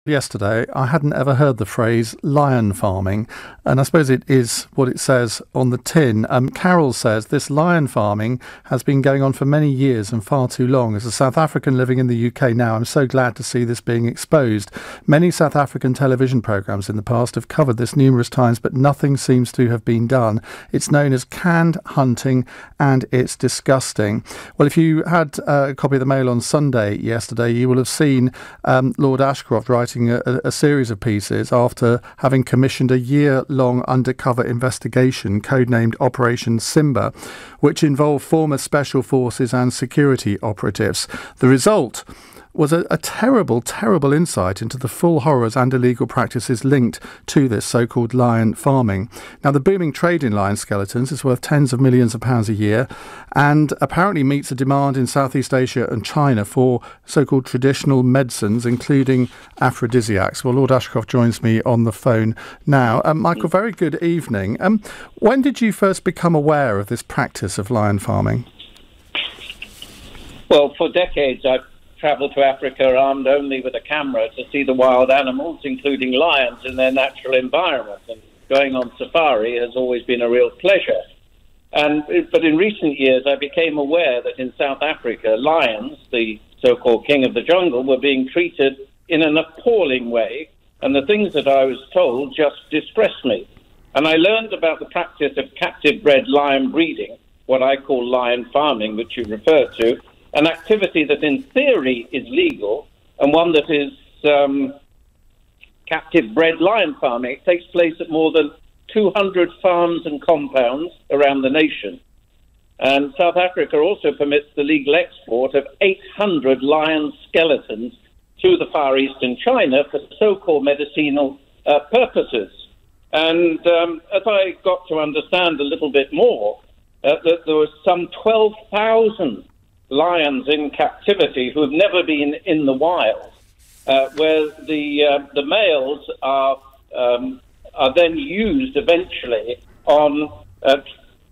Yesterday, I hadn't ever heard the phrase lion farming, and I suppose it is what it says on the tin. Carol says this lion farming has been going on for many years and far too long. As a South African living in the UK now, I'm so glad to see this being exposed. Many South African television programmes in the past have covered this numerous times, but nothing seems to have been done. It's known as canned hunting, and it's disgusting. Well, if you had a copy of the Mail on Sunday yesterday, you will have seen Lord Ashcroft writing a series of pieces after having commissioned a year-long undercover investigation codenamed Operation Simba, which involved former special forces and security operatives. The result was a terrible, terrible insight into the full horrors and illegal practices linked to this so-called lion farming. Now, the booming trade in lion skeletons is worth tens of millions of pounds a year and apparently meets a demand in Southeast Asia and China for so-called traditional medicines, including aphrodisiacs. Well, Lord Ashcroft joins me on the phone now. Michael, very good evening. When did you first become aware of this practice of lion farming? Well, for decades I've travelled to Africa armed only with a camera to see the wild animals, including lions, in their natural environment. And going on safari has always been a real pleasure. But in recent years, I became aware that in South Africa, lions, the so-called king of the jungle, were being treated in an appalling way. And the things that I was told just distressed me. And I learned about the practice of captive-bred lion breeding, what I call lion farming, which you referred to, an activity that in theory is legal and one that is captive-bred lion farming. It takes place at more than 200 farms and compounds around the nation. And South Africa also permits the legal export of 800 lion skeletons to the Far East and China for so-called medicinal purposes. And as I got to understand a little bit more, that there was some 12,000 lions in captivity who have never been in the wild, where the males are then used eventually on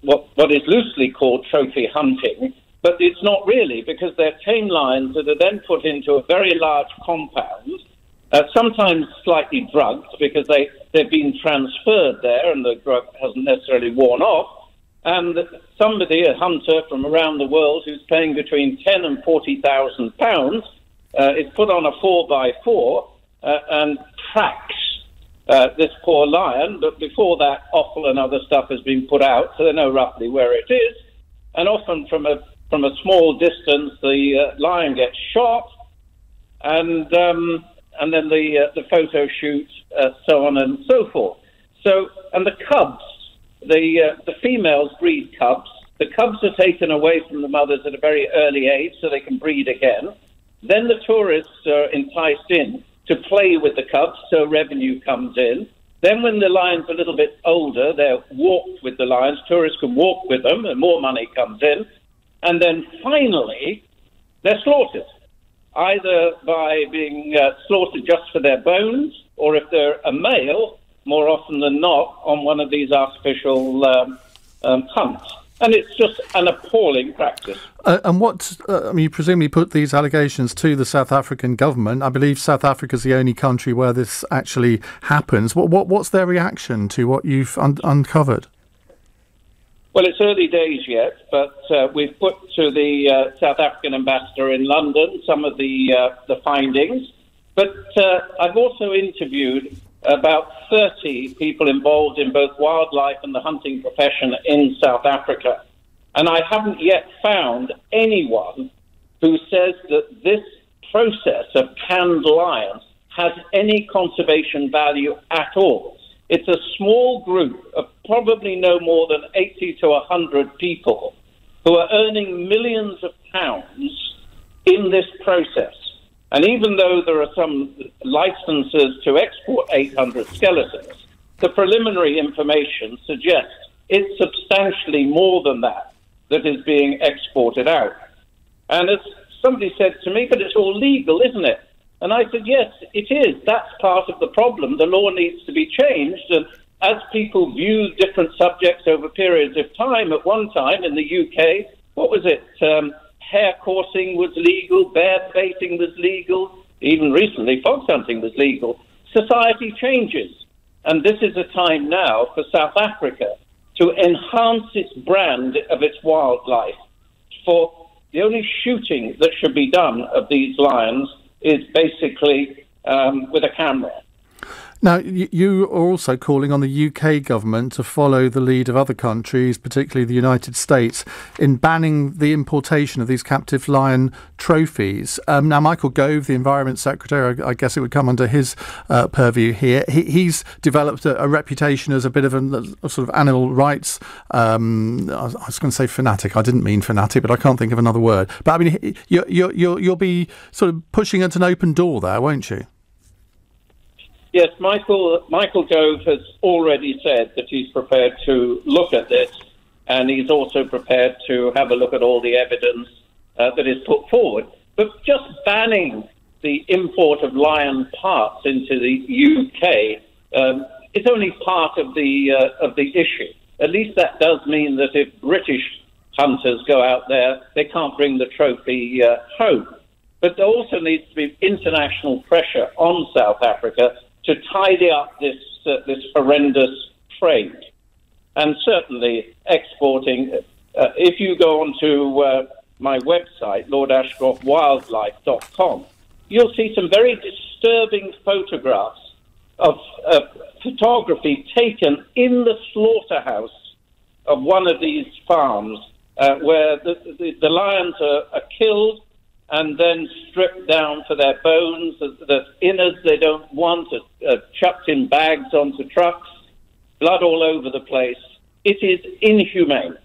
what is loosely called trophy hunting, but it's not really, because they're tame lions that are then put into a very large compound, sometimes slightly drugged because they've been transferred there and the drug hasn't necessarily worn off. And somebody, a hunter from around the world, who's paying between £10,000 and £40,000, is put on a 4x4 and tracks this poor lion. But before that, offal and other stuff has been put out, so they know roughly where it is. And often from a small distance, the lion gets shot, and then the photo shoot, so on and so forth. So, and the cubs. The females breed cubs. The cubs are taken away from the mothers at a very early age so they can breed again. Then the tourists are enticed in to play with the cubs, so revenue comes in. Then when the lions are a little bit older, they're walked with the lions. Tourists can walk with them and more money comes in. And then finally, they're slaughtered, either by being slaughtered just for their bones, or if they're a male, more often than not, on one of these artificial hunts. And it's just an appalling practice. And you presumably put these allegations to the South African government. I believe South Africa is the only country where this actually happens. What's their reaction to what you've uncovered? Well, it's early days yet, but we've put to the South African ambassador in London some of the findings. But I've also interviewed about 30 people involved in both wildlife and the hunting profession in South Africa. And I haven't yet found anyone who says that this process of canned lions has any conservation value at all. It's a small group of probably no more than 80 to 100 people who are earning millions of pounds in this process. And even though there are some licenses to export 800 skeletons, the preliminary information suggests it's substantially more than that is being exported out. And as somebody said to me, but it's all legal, isn't it? And I said, yes, it is. That's part of the problem. The law needs to be changed. And as people view different subjects over periods of time, at one time in the UK, what was it? Hare coursing was legal, bear baiting was legal, even recently, fox hunting was legal. Society changes. And this is a time now for South Africa to enhance its brand of its wildlife. For the only shooting that should be done of these lions is basically with a camera. Now, you are also calling on the UK government to follow the lead of other countries, particularly the United States, in banning the importation of these captive lion trophies. Now, Michael Gove, the Environment Secretary, I guess it would come under his purview here. He's developed a reputation as a bit of a sort of animal rights, I was going to say fanatic. I didn't mean fanatic, but I can't think of another word. But I mean, you'll be sort of pushing at an open door there, won't you? Yes, Michael Gove has already said that he's prepared to look at this, and he's also prepared to have a look at all the evidence that is put forward. But just banning the import of lion parts into the UK is only part of the issue. At least that does mean that if British hunters go out there, they can't bring the trophy home. But there also needs to be international pressure on South Africa to tidy up this horrendous trade. And certainly exporting, if you go onto my website, lordashcroftwildlife.com, you'll see some very disturbing photographs of photography taken in the slaughterhouse of one of these farms where the lions are killed and then stripped down for their bones, the innards they don't want, chucked in bags onto trucks, blood all over the place. It is inhumane.